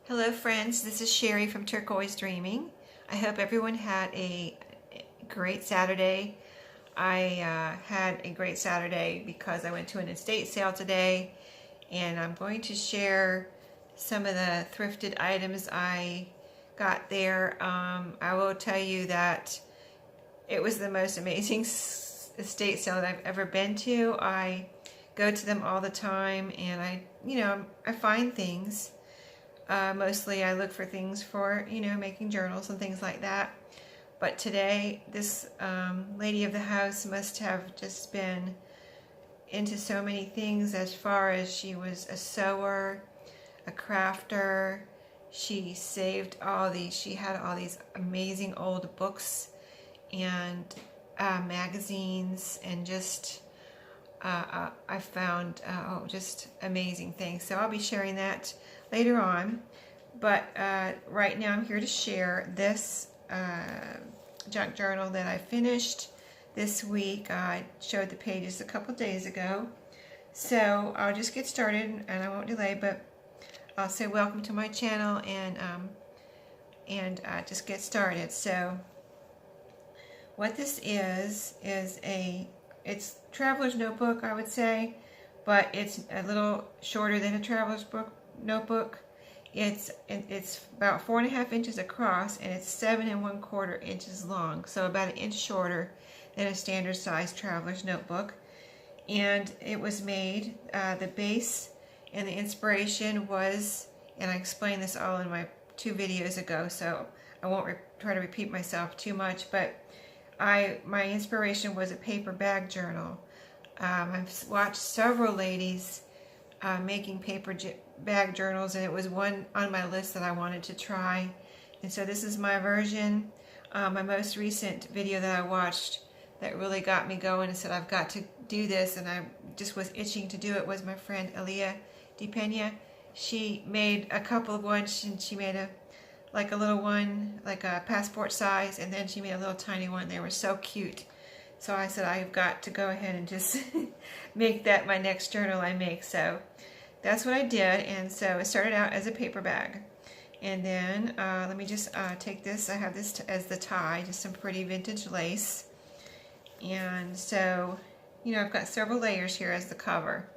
Hello friends, this is Sherry from Turquoise Dreaming. I hope everyone had a great Saturday. I had a great Saturday because I went to an estate sale today, and I'm going to share some of the thrifted items I got there. I will tell you that it was the most amazing estate sale that I've ever been to. I go to them all the time, and I find things. Mostly I look for things for, making journals and things like that. But today, this lady of the house must have just been into so many things, as far as she was a sewer, a crafter. She saved she had all these amazing old books and magazines, and just I found just amazing things. So I'll be sharing that later on, but right now I'm here to share this junk journal that I finished this week. I showed the pages a couple days ago, so I'll just get started and I won't delay, but I'll say welcome to my channel and just get started. So what this is it's traveler's notebook, I would say, but it's a little shorter than a traveler's notebook. It's about 4.5 inches across, and it's 7 1/4 inches long, so about 1 inch shorter than a standard size traveler's notebook. And it was made, the base and the inspiration was, and I explained this all in my 2 videos ago, so I won't try to repeat myself too much, but my inspiration was a paper bag journal. I've watched several ladies making paper bag journals, and it was one on my list that I wanted to try. And so this is my version. My most recent video that I watched that really got me going and said I've got to do this, and I just was itching to do it, was my friend Elia DiPena. She made a couple of ones, and she made a little one, like a passport size, and then she made a little tiny one. They were so cute. So I said I've got to go ahead and just make that my next journal I make. So that's what I did, and so it started out as a paper bag. And then let me just take this. I have this as the tie, just some pretty vintage lace. And so, I've got several layers here as the cover.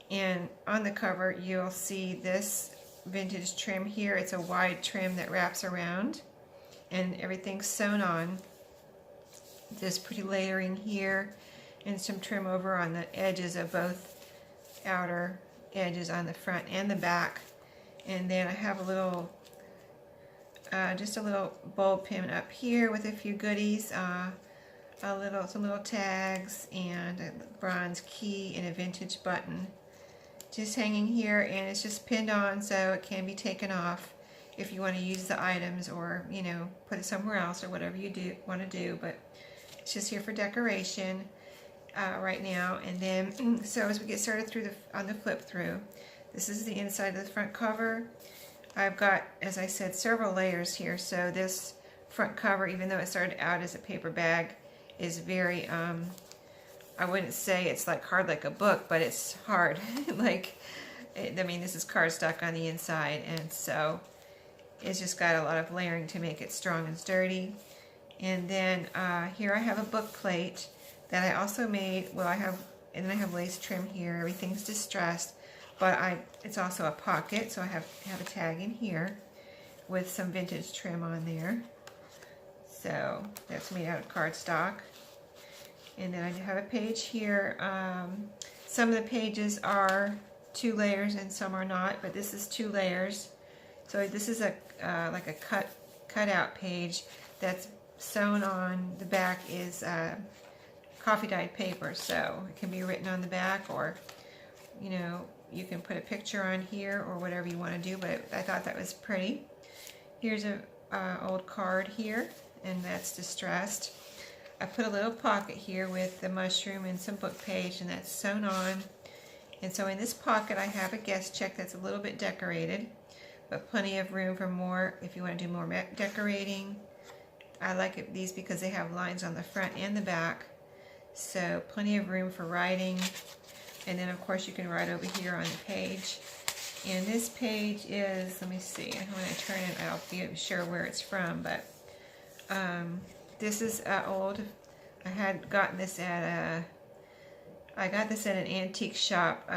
And on the cover you'll see this vintage trim here. It's a wide trim that wraps around, and everything's sewn on. This pretty layering here, and some trim over on the edges of both outer edges on the front and the back. And then I have a little just a little bulb pin up here with a few goodies, some little tags, and a bronze key and a vintage button just hanging here, and it's just pinned on so it can be taken off if you want to use the items, or put it somewhere else, or whatever you want to do. But it's just here for decoration right now. And then so as we get started on the flip through, this is the inside of the front cover. I've got, as I said, several layers here. So this front cover, even though it started out as a paper bag, is very I wouldn't say it's like hard like a book, but it's hard. This is cardstock on the inside, and so it's just got a lot of layering to make it strong and sturdy. And then here I have a book plate that I also made. Well, and then I have lace trim here. Everything's distressed, but it's also a pocket, so I have a tag in here with some vintage trim on there. So that's made out of cardstock. And then I have a page here. Some of the pages are 2 layers and some are not, but this is 2 layers. So this is like a cutout page that's sewn on. The back is coffee dyed paper, so it can be written on the back, or you can put a picture on here, or whatever you want to do. But I thought that was pretty. Here's a old card here, and that's distressed. I put a little pocket here with the mushroom and some book page, and that's sewn on. And so in this pocket I have a guest check that's a little bit decorated, but plenty of room for more if you want to do more decorating. I like these because they have lines on the front and the back, so plenty of room for writing. And then of course you can write over here on the page. And this page is, let me see, when I turn it, I'll be sure where it's from, but this is old. I had gotten this at I got this at an antique shop.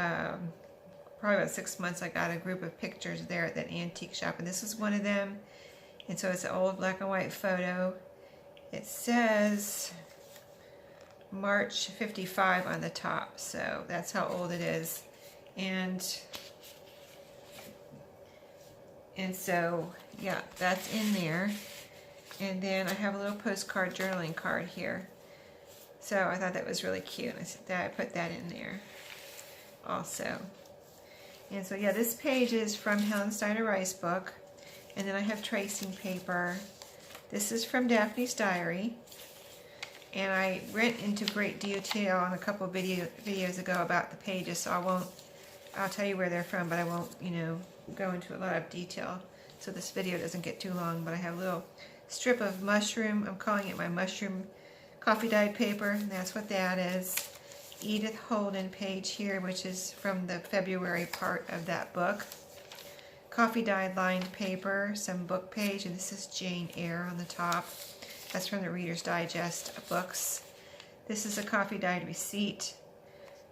Probably about 6 months. I got a group of pictures there at that antique shop, and this is one of them. And so it's an old black and white photo. It says March 55 on the top, so that's how old it is. And so, yeah, that's in there. And then I have a little postcard journaling card here. So I thought that was really cute. I put that in there also. And so, yeah, this page is from Helen Steiner Rice book. And then I have tracing paper. This is from Daphne's Diary. And I went into great detail on a couple of videos ago about the pages, so I'll tell you where they're from, but I won't, go into a lot of detail. So this video doesn't get too long, but I have a little strip of mushroom. I'm calling it my mushroom coffee dyed paper, and that's what that is. Edith Holden page here, which is from the February part of that book. Coffee dyed lined paper, some book page, and this is Jane Eyre on the top. That's from the Reader's Digest books. This is a coffee dyed receipt,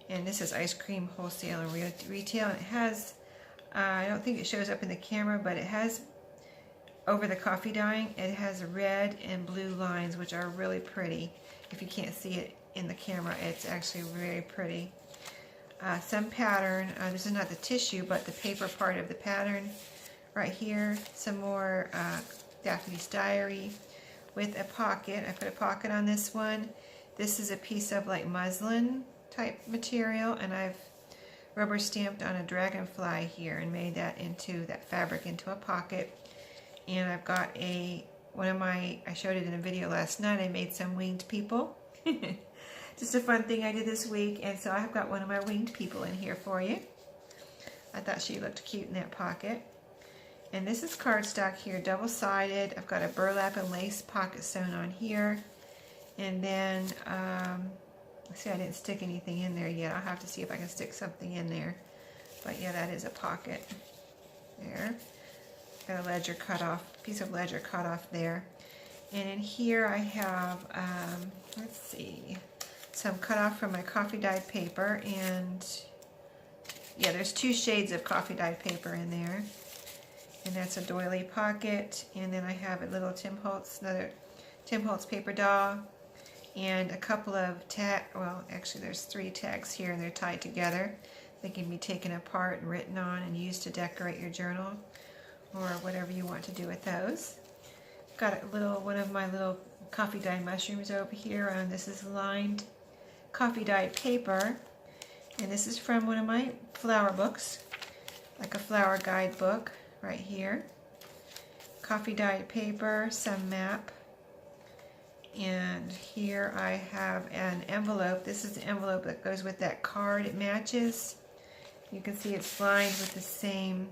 and this is ice cream wholesale and retail. And it has, I don't think it shows up in the camera, but it has, over the coffee dyeing, it has red and blue lines, which are really pretty. If you can't see it in the camera, it's actually very pretty. Some pattern, this is not the tissue, but the paper part of the pattern right here. Some more Daphne's Diary with a pocket. I put a pocket on this one. This is a piece of like muslin type material, and I've rubber stamped on a dragonfly here and made that fabric into a pocket. And I've got I showed it in a video last night, I made some winged people. Just a fun thing I did this week, and so I've got one of my winged people in here for you. I thought she looked cute in that pocket. And this is cardstock here, double-sided. I've got a burlap and lace pocket sewn on here. And then, let's see, I didn't stick anything in there yet. I'll have to see if I can stick something in there. But yeah, that is a pocket there. Got a ledger cut off, piece of ledger cut off there. And in here I have, let's see, some cut off from my coffee dyed paper, and yeah, there's 2 shades of coffee dyed paper in there. And that's a doily pocket. And then I have a little another Tim Holtz paper doll, and a couple of well, actually there's 3 tags here, and they're tied together. They can be taken apart and written on and used to decorate your journal, or whatever you want to do with those. Got one of my little coffee dyed mushrooms over here, and this is lined coffee dyed paper, and this is from one of my flower books, like a flower guide book right here. Coffee dyed paper, some map, and here I have an envelope. This is the envelope that goes with that card. It matches. You can see it's lined with the same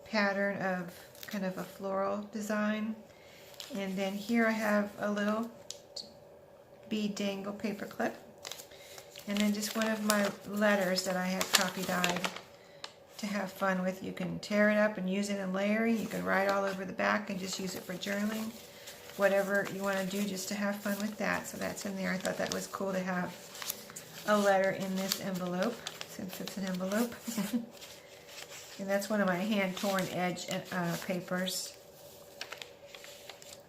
pattern of kind of a floral design. And then here I have a little bead dangle paper clip, and then just one of my letters that I had coffee dyed to have fun with. You can tear it up and use it in layering. You can write all over the back and just use it for journaling. Whatever you want to do just to have fun with that. So that's in there. I thought that was cool to have a letter in this envelope, since it's an envelope. And that's one of my hand-torn edge papers.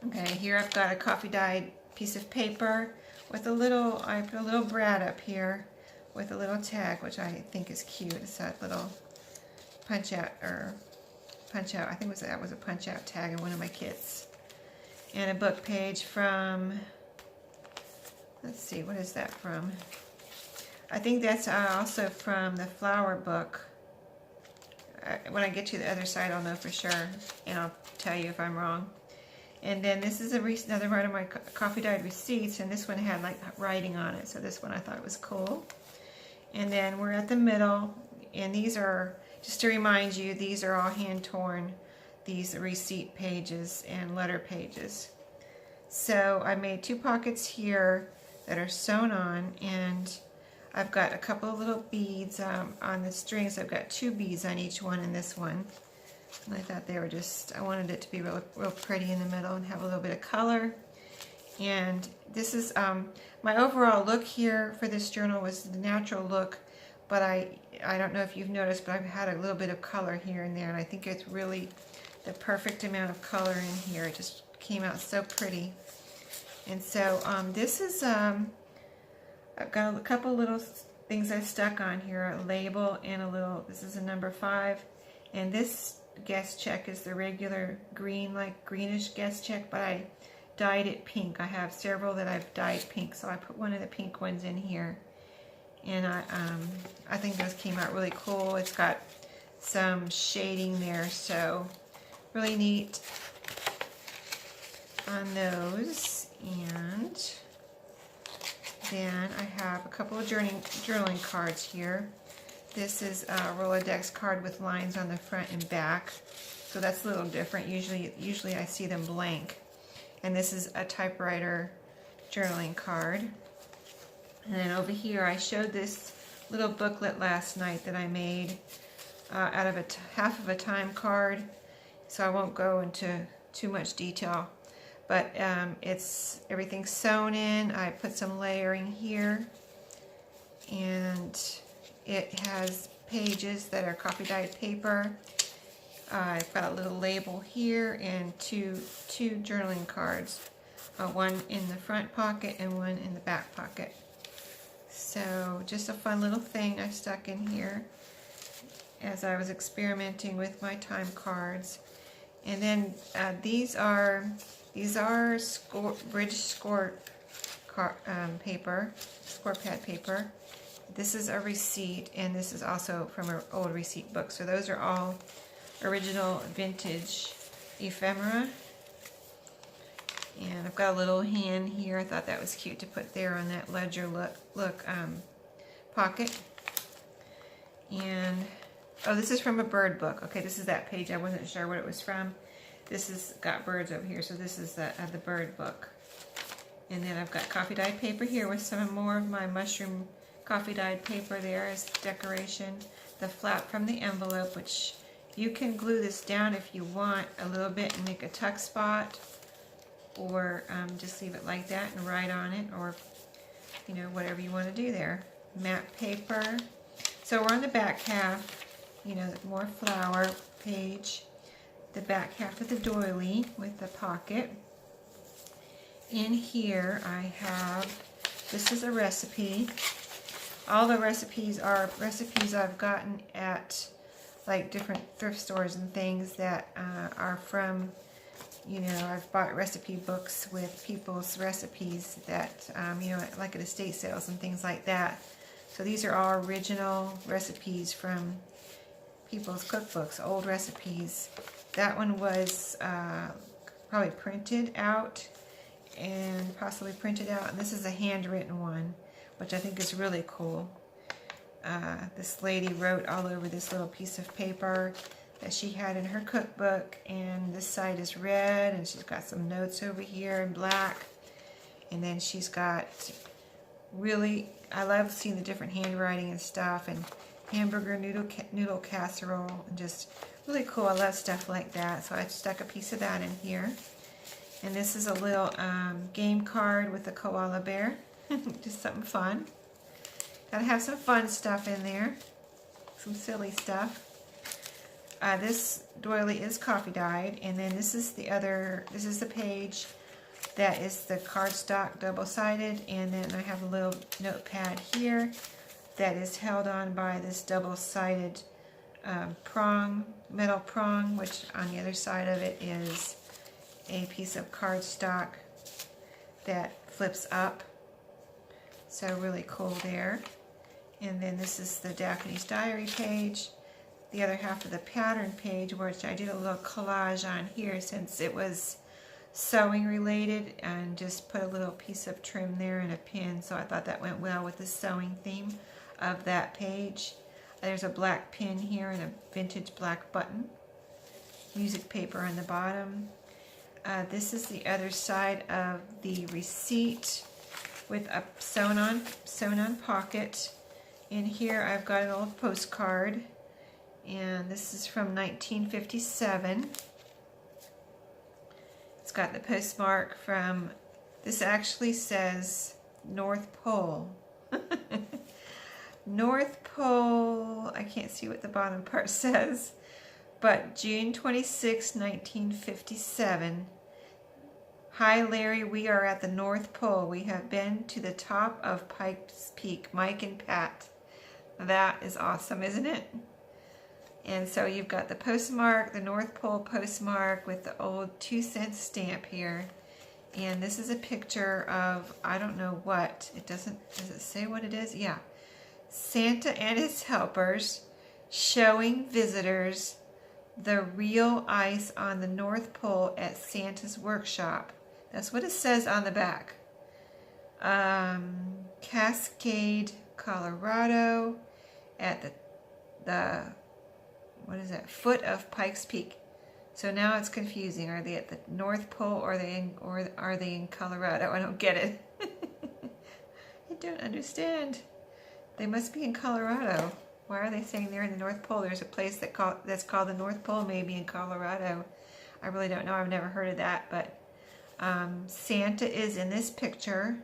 Okay, here I've got a coffee dyed piece of paper with I put a little brad up here with a little tag, which I think is cute. It's that little punch out, I think that was a punch out tag in one of my kits. And a book page from, let's see, what is that from? I think that's also from the flower book. When I get to the other side, I'll know for sure, and I'll tell you if I'm wrong. And then this is another one of my coffee dyed receipts, and this one had like writing on it, so this one I thought was cool. And then we're at the middle, and these are, just to remind you, these are all hand torn, these receipt pages and letter pages. So I made 2 pockets here that are sewn on, and I've got a couple of little beads on the strings. I've got 2 beads on each one in this one. And I thought they were I wanted it to be real pretty in the middle and have a little bit of color. And this is, my overall look here for this journal was the natural look, but I don't know if you've noticed, but I've had a little bit of color here and there, and I think it's really the perfect amount of color in here. It just came out so pretty. And so this is, I've got a couple little things I stuck on here, a label and a little, this is a number 5, and this guest check is the regular green, like greenish guest check, but I dyed it pink. I have several that I've dyed pink, so I put one of the pink ones in here, and I think those came out really cool. It's got some shading there, so really neat on those. And then I have a couple of journaling cards here. This is a Rolodex card with lines on the front and back, so that's a little different. Usually I see them blank. And this is a typewriter journaling card. And then over here I showed this little booklet last night that I made out of half of a time card, so I won't go into too much detail. But it's everything's sewn in. I put some layering here, and it has pages that are coffee dyed paper. I've got a little label here and two journaling cards, one in the front pocket and one in the back pocket. So just a fun little thing I stuck in here as I was experimenting with my time cards. And then these are British score paper, score pad paper. This is a receipt, and this is also from an old receipt book. So those are all original vintage ephemera. And I've got a little hand here. I thought that was cute to put there on that ledger look pocket. And oh, this is from a bird book. Okay, this is that page. I wasn't sure what it was from. This has got birds over here, so this is the bird book. And then I've got coffee dyed paper here with some more of my mushroom coffee dyed paper there as decoration. The flap from the envelope, which you can glue this down if you want a little bit and make a tuck spot, or just leave it like that and write on it, or you know, whatever you want to do there. Matte paper. So we're on the back half, you know, more flower page. The back half of the doily with the pocket. In here I have, this is a recipe. All the recipes are recipes I've gotten at like different thrift stores and things that are from, you know, I've bought recipe books with people's recipes that, you know, like at estate sales and things like that. So these are all original recipes from people's cookbooks, old recipes. That one was probably printed out and possibly printed out. And this is a handwritten one, which I think is really cool. This lady wrote all over this little piece of paper that she had in her cookbook, and this side is red, and she's got some notes over here in black. And then she's got really, I love seeing the different handwriting and stuff, and hamburger noodle casserole, and just really cool. I love stuff like that, so I stuck a piece of that in here. And this is a little game card with a koala bear. Just something fun. Gotta have some fun stuff in there, some silly stuff. This doily is coffee dyed, and then this is the page that is the cardstock double-sided, and then I have a little notepad here that is held on by this double-sided metal prong, which on the other side of it is a piece of cardstock that flips up. So really cool there. And then this is the Daphne's Diary page. The other half of the pattern page, which I did a little collage on here since it was sewing related, and just put a little piece of trim there and a pin, so I thought that went well with the sewing theme of that page. There's a black pin here and a vintage black button. Music paper on the bottom. This is the other side of the receipt with a sewn on pocket. In here I've got an old postcard, and this is from 1957. It's got the postmark from, this actually says North Pole. North Pole, I can't see what the bottom part says, but June 26, 1957. Hi Larry, we are at the North Pole. We have been to the top of Pikes Peak, Mike and Pat. That is awesome, isn't it? And so you've got the postmark, the North Pole postmark with the old 2-cent stamp here. And this is a picture of, I don't know what, it doesn't, does it say what it is? Yeah. Santa and his helpers showing visitors the real ice on the North Pole at Santa's workshop. That's what it says on the back. Cascade, Colorado, at the what is that, foot of Pikes Peak. So now it's confusing. Are they at the North Pole, or are they in Colorado? I don't get it. I don't understand. They must be in Colorado. Why are they saying they're in the North Pole? There's a place that's called the North Pole, maybe in Colorado. I really don't know. I've never heard of that. But Santa is in this picture.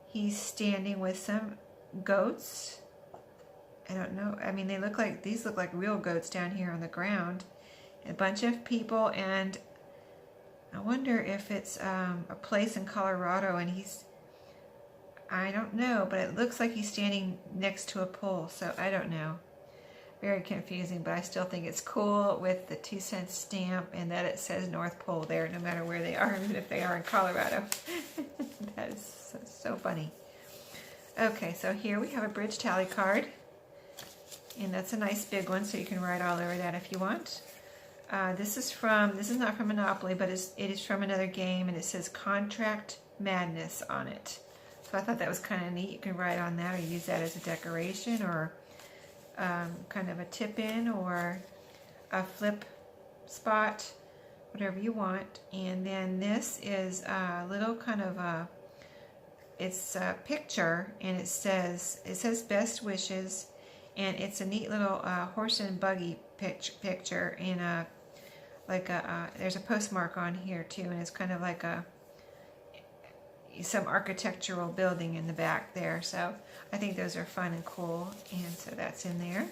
He's standing with some goats. I don't know. I mean, these look like real goats down here on the ground. A bunch of people, and I wonder if it's a place in Colorado, and I don't know, but it looks like he's standing next to a pole, so I don't know. Very confusing, but I still think it's cool with the 2-cent stamp and that it says North Pole there, no matter where they are, even if they are in Colorado. That is so funny. Okay, so here we have a bridge tally card, and that's a nice big one, so you can write all over that if you want. This is not from Monopoly, but it is from another game, and it says Contract Madness on it. So I thought that was kind of neat. You can write on that or use that as a decoration, or kind of a tip-in, or a flip spot, whatever you want. And then this is a little kind of it's a picture, and it says best wishes, and it's a neat little horse and buggy picture, and there's a postmark on here too, and it's kind of like some architectural building in the back there. So I think those are fun and cool, and so that's in there.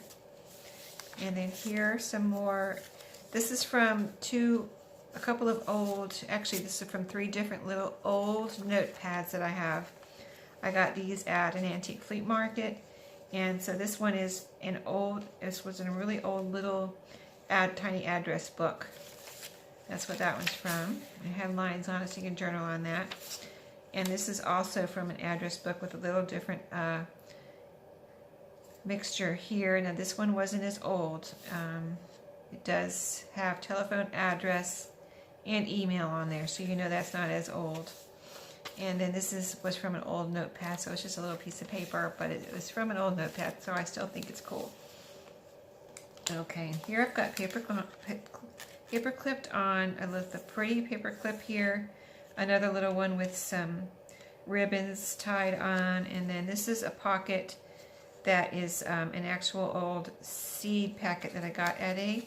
And then here are some more. This is from a couple of old, actually this is from 3 different little old notepads that I have. I got these at an antique flea market, and so this one is this was in a really old little tiny address book. That's what that one's from. It had lines on it, so you can journal on that. And this is also from an address book with a little different mixture here. Now this one wasn't as old. It does have telephone address and email on there, so you know that's not as old. And then this was from an old notepad, so it's just a little piece of paper, but it was from an old notepad, so I still think it's cool. Okay, here I've got paper clipped on. I love the pretty paper clip here. Another little one with some ribbons tied on, and then this is a pocket that is an actual old seed packet that I got at a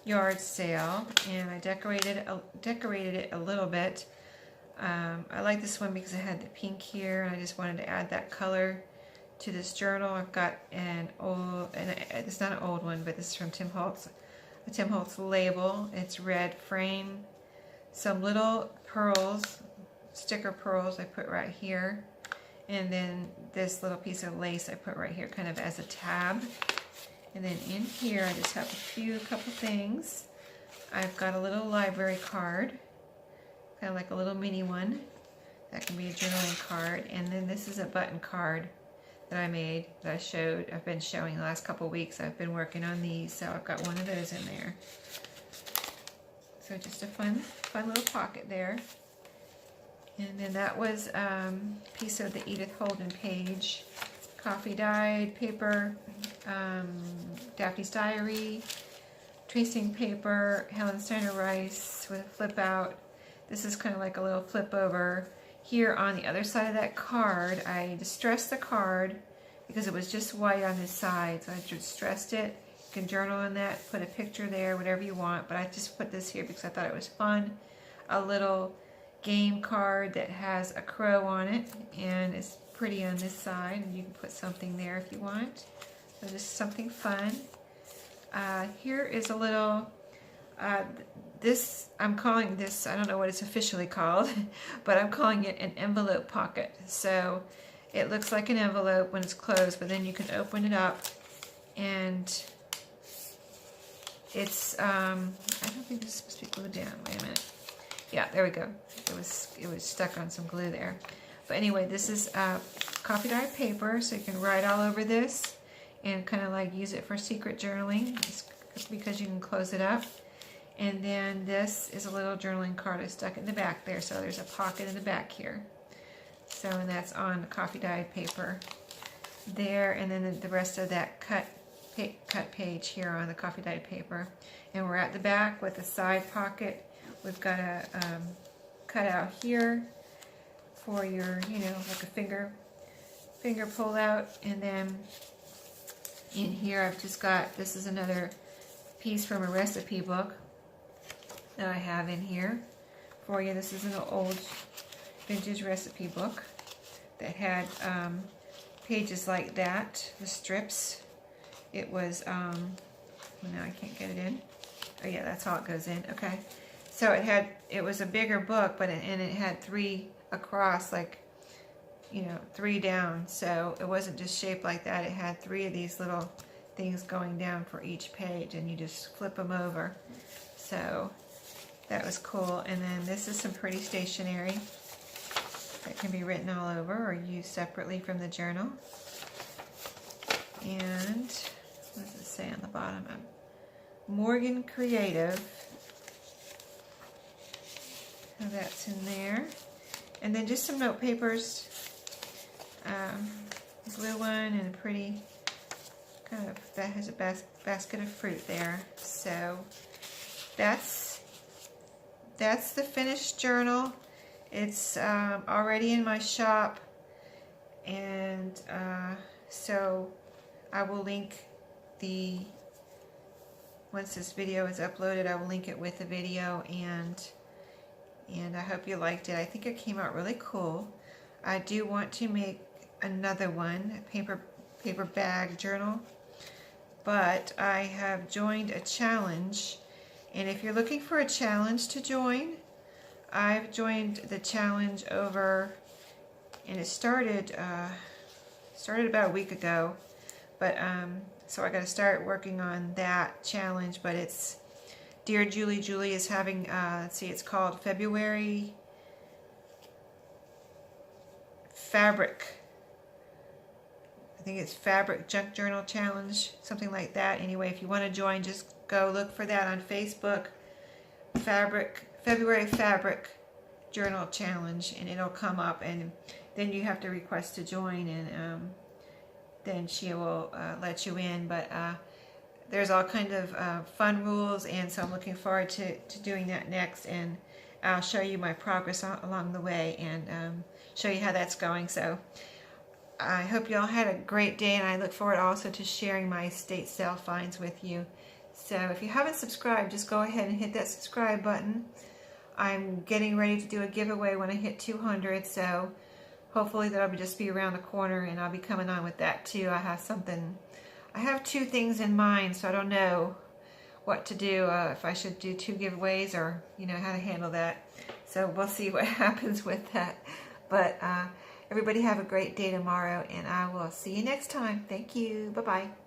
yard sale, and I decorated it a little bit. I like this one because it had the pink here, and I just wanted to add that color to this journal. I've got it's not an old one, but this is from Tim Holtz. A Tim Holtz label. It's red frame. Some little pearls, sticker pearls I put right here. And then this little piece of lace I put right here kind of as a tab. And then in here I just have a couple things. I've got a little library card, kind of like a little mini one. That can be a journaling card. And then this is a button card that I made, that I've been showing the last couple weeks. I've been working on these, so I've got one of those in there. So just a fun little pocket there. And then that was a piece of the Edith Holden page, coffee dyed paper, Daphne's Diary, tracing paper, Helen Steiner Rice with a flip out. This is kind of like a little flip over. Here on the other side of that card, I distressed the card because it was just white on this side. So I just stressed it. You can journal in that, put a picture there, whatever you want. But I just put this here because I thought it was fun. A little game card that has a crow on it, and it's pretty on this side, and you can put something there if you want. So just something fun. Here is a little, I'm calling this, I don't know what it's officially called, but I'm calling it an envelope pocket. So it looks like an envelope when it's closed, but then you can open it up, and it's, I don't think this is supposed to be glued down. Wait a minute. Yeah, there we go. It was stuck on some glue there. But anyway, this is coffee dyed paper, so you can write all over this and kind of like use it for secret journaling, just because you can close it up. And then this is a little journaling card I stuck in the back there, so there's a pocket in the back here. So, and that's on the coffee dyed paper there, and then the rest of that cut page here on the coffee dyed paper. And we're at the back with the side pocket. We've got a cutout here for your, you know, like a finger pull out, and then in here I've just got, this is another piece from a recipe book that I have in here for you. This is an old vintage recipe book that had pages like that, the strips. It was, well, now I can't get it in. Oh yeah, that's how it goes in. Okay. So it was a bigger book, but it had 3 across, like, you know, 3 down. So it wasn't just shaped like that. It had 3 of these little things going down for each page, and you just flip them over. So that was cool. And then this is some pretty stationery that can be written all over or used separately from the journal. And what does it say on the bottom? Morgan Creative. So that's in there. And then just some note papers. Blue one and a pretty kind of, that has a basket of fruit there. So that's the finished journal. It's already in my shop, and so I will link once this video is uploaded, I will link it with the video, and I hope you liked it. I think it came out really cool. I do want to make another one, a paper bag journal, but I have joined a challenge, and if you're looking for a challenge to join, I've joined the challenge over, and it started about a week ago, but so I got to start working on that challenge. But it's Dear Julie. Julie is having, let's see, it's called February Fabric. I think it's Fabric Junk Journal Challenge, something like that. Anyway, if you want to join, just go look for that on Facebook. February Fabric Journal Challenge, and it'll come up, and then you have to request to join, and then she will let you in. But there's all kind of fun rules, and so I'm looking forward to doing that next, and I'll show you my progress along the way, and show you how that's going. So I hope you all had a great day, and I look forward also to sharing my estate sale finds with you. So if you haven't subscribed, just go ahead and hit that subscribe button. I'm getting ready to do a giveaway when I hit 200, so hopefully that'll just be around the corner, and I'll be coming on with that too. I have 2 things in mind, so I don't know what to do, if I should do 2 giveaways, or, you know, how to handle that. So we'll see what happens with that. But everybody have a great day tomorrow, and I will see you next time. Thank you. Bye-bye.